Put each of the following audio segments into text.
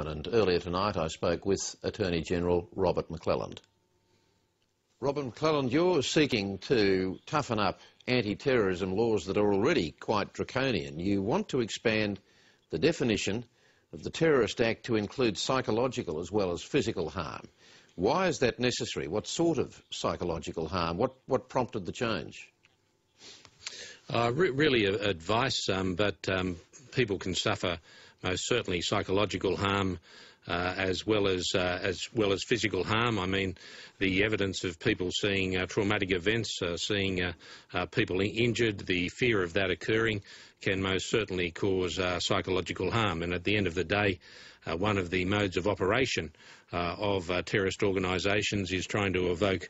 happen, and earlier tonight I spoke with Attorney General Robert McClelland. Robert McClelland, you're seeking to toughen up anti-terrorism laws that are already quite draconian. You want to expand the definition of the Terrorist Act to include psychological as well as physical harm. Why is that necessary? What sort of psychological harm? What prompted the change? Really advice, but people can suffer most certainly psychological harm as well as physical harm. I mean, the evidence of people seeing traumatic events, seeing people injured, the fear of that occurring can most certainly cause psychological harm. And at the end of the day, one of the modes of operation of terrorist organisations is trying to evoke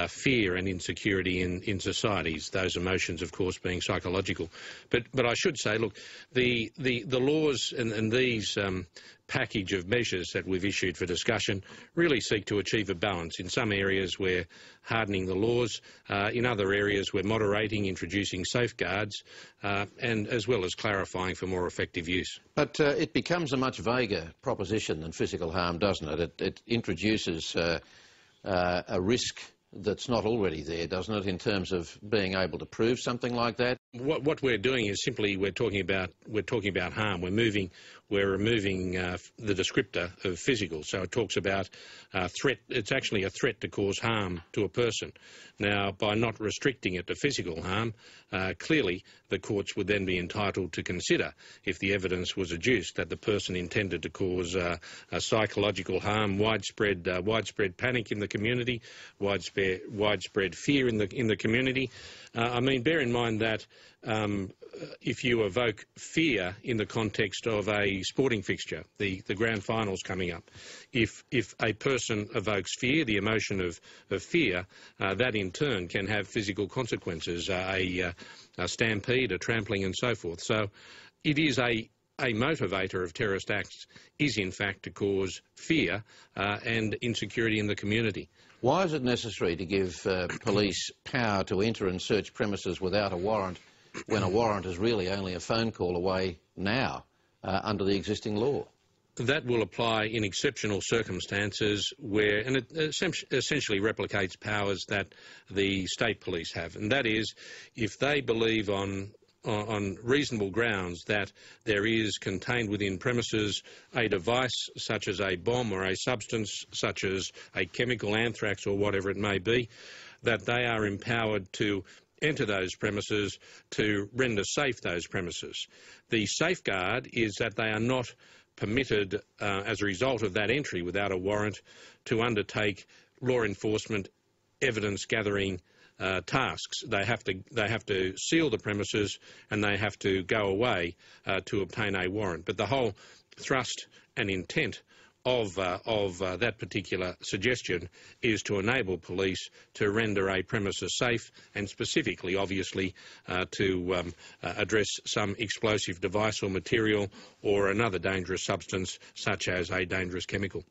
fear and insecurity in societies, those emotions, of course, being psychological. But I should say, look, the laws and these package of measures that we've issued for discussion really seek to achieve a balance. In some areas we're hardening the laws, in other areas we're moderating, introducing safeguards, and as well as clarifying for more effective use. But it becomes a much vaguer proposition than physical harm, doesn't it? It introduces a risk that's not already there, doesn't it, in terms of being able to prove something like that? What we're doing is simply we're talking about harm. We're removing the descriptor of physical. So it talks about threat. It's actually a threat to cause harm to a person. Now, by not restricting it to physical harm, clearly the courts would then be entitled to consider, if the evidence was adduced, that the person intended to cause a psychological harm, widespread panic in the community, widespread fear in the community. I mean, bear in mind that if you evoke fear in the context of a sporting fixture, the grand final's coming up, if a person evokes fear, the emotion of fear, that in turn can have physical consequences, a stampede, a trampling and so forth. So it is a motivator of terrorist acts is in fact to cause fear and insecurity in the community. Why is it necessary to give police power to enter and search premises without a warrant when a warrant is really only a phone call away now under the existing law? That will apply in exceptional circumstances where, and it essentially replicates powers that the state police have, and that is if they believe on reasonable grounds that there is contained within premises a device such as a bomb or a substance such as a chemical, anthrax or whatever it may be, that they are empowered to enter those premises to render safe those premises. The safeguard is that they are not permitted, as a result of that entry without a warrant, to undertake law enforcement evidence gathering tasks. They have to seal the premises and they have to go away to obtain a warrant. But the whole thrust and intent of that particular suggestion is to enable police to render a premises safe and specifically, obviously, to address some explosive device or material or another dangerous substance such as a dangerous chemical.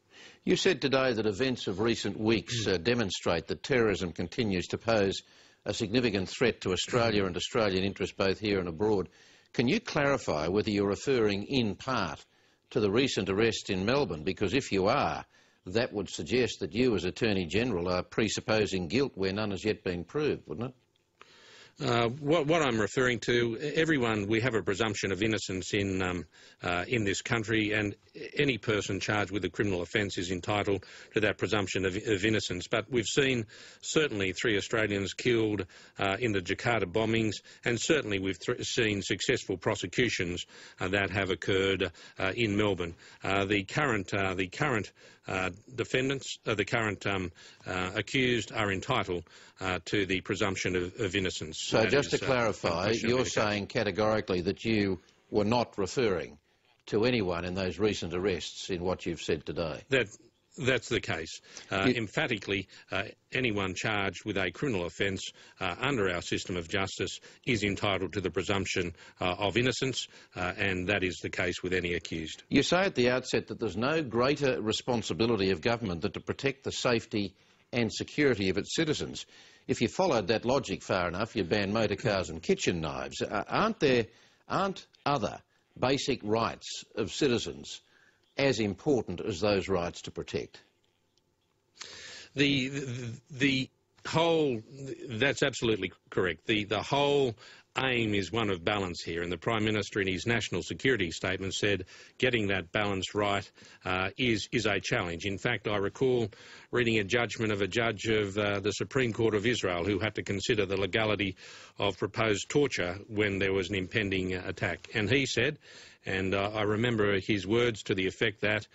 You said today that events of recent weeks demonstrate that terrorism continues to pose a significant threat to Australia and Australian interests both here and abroad. Can you clarify whether you're referring in part to the recent arrest in Melbourne? Because if you are, that would suggest that you as Attorney-General are presupposing guilt where none has yet been proved, wouldn't it? What I'm referring to, everyone, we have a presumption of innocence in this country, and any person charged with a criminal offence is entitled to that presumption of innocence. But we've seen certainly 3 Australians killed in the Jakarta bombings, and certainly we've seen successful prosecutions that have occurred in Melbourne. The current defendants, the current accused, are entitled to the presumption of innocence. So just to clarify, you're saying categorically that you were not referring to anyone in those recent arrests in what you've said today? That's the case. Emphatically, anyone charged with a criminal offence under our system of justice is entitled to the presumption of innocence, and that is the case with any accused. You say at the outset that there's no greater responsibility of government than to protect the safety and security of its citizens. If you followed that logic far enough, you'd ban motor cars and kitchen knives. Aren't other basic rights of citizens as important as those rights to protect? The whole, that's absolutely correct. The whole aim is one of balance here, and the Prime Minister in his national security statement said getting that balance right is a challenge. In fact, I recall reading a judgment of a judge of the Supreme Court of Israel who had to consider the legality of proposed torture when there was an impending attack. And he said, and I remember his words to the effect that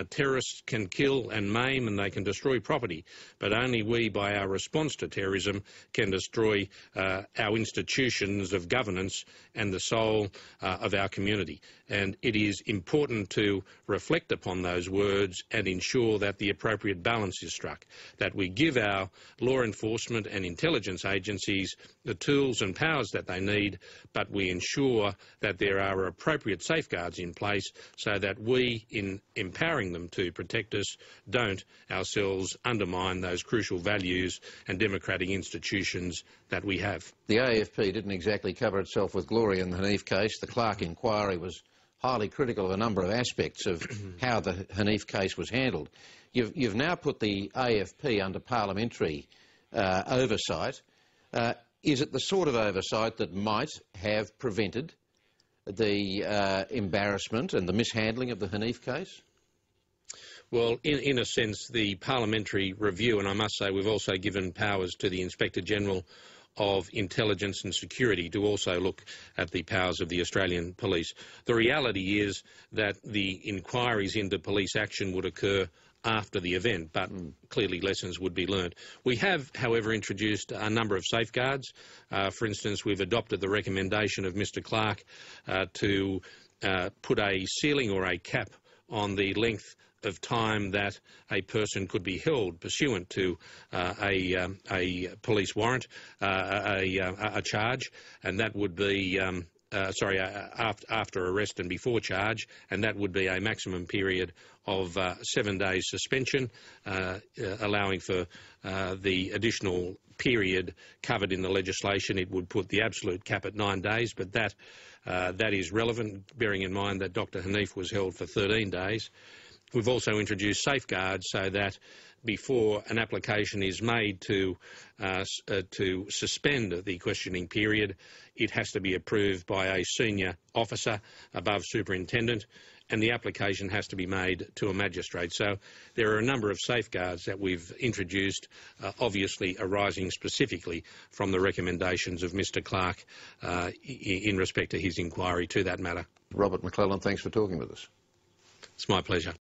terrorists can kill and maim and they can destroy property, but only we, by our response to terrorism, can destroy our institutions of governance and the soul of our community. And it is important to reflect upon those words and ensure that the appropriate balance is struck, that we give our law enforcement and intelligence agencies the tools and powers that they need, but we ensure that there are appropriate safeguards in place so that we, in empowering them to protect us, don't ourselves undermine those crucial values and democratic institutions that we have. The AFP didn't exactly cover itself with glory in the Hanif case. The Clark inquiry was highly critical of a number of aspects of how the Hanif case was handled. You've now put the AFP under parliamentary oversight. Is it the sort of oversight that might have prevented the embarrassment and the mishandling of the Hanif case? Well, in a sense, the parliamentary review, and I must say we've also given powers to the Inspector General of Intelligence and Security to also look at the powers of the Australian Police. The reality is that the inquiries into police action would occur after the event, but clearly lessons would be learned. We have, however, introduced a number of safeguards. For instance, we've adopted the recommendation of Mr Clark to put a ceiling or a cap on the length of time that a person could be held pursuant to a police warrant, a charge, and that would be after arrest and before charge, and that would be a maximum period of 7 days suspension, allowing for the additional period covered in the legislation. It would put the absolute cap at 9 days, but that is relevant, bearing in mind that Dr Hanif was held for 13 days. We've also introduced safeguards so that before an application is made to suspend the questioning period, it has to be approved by a senior officer above superintendent, and the application has to be made to a magistrate. So there are a number of safeguards that we've introduced, obviously arising specifically from the recommendations of Mr Clark in respect to his inquiry to that matter. Robert McClelland, thanks for talking with us. It's my pleasure.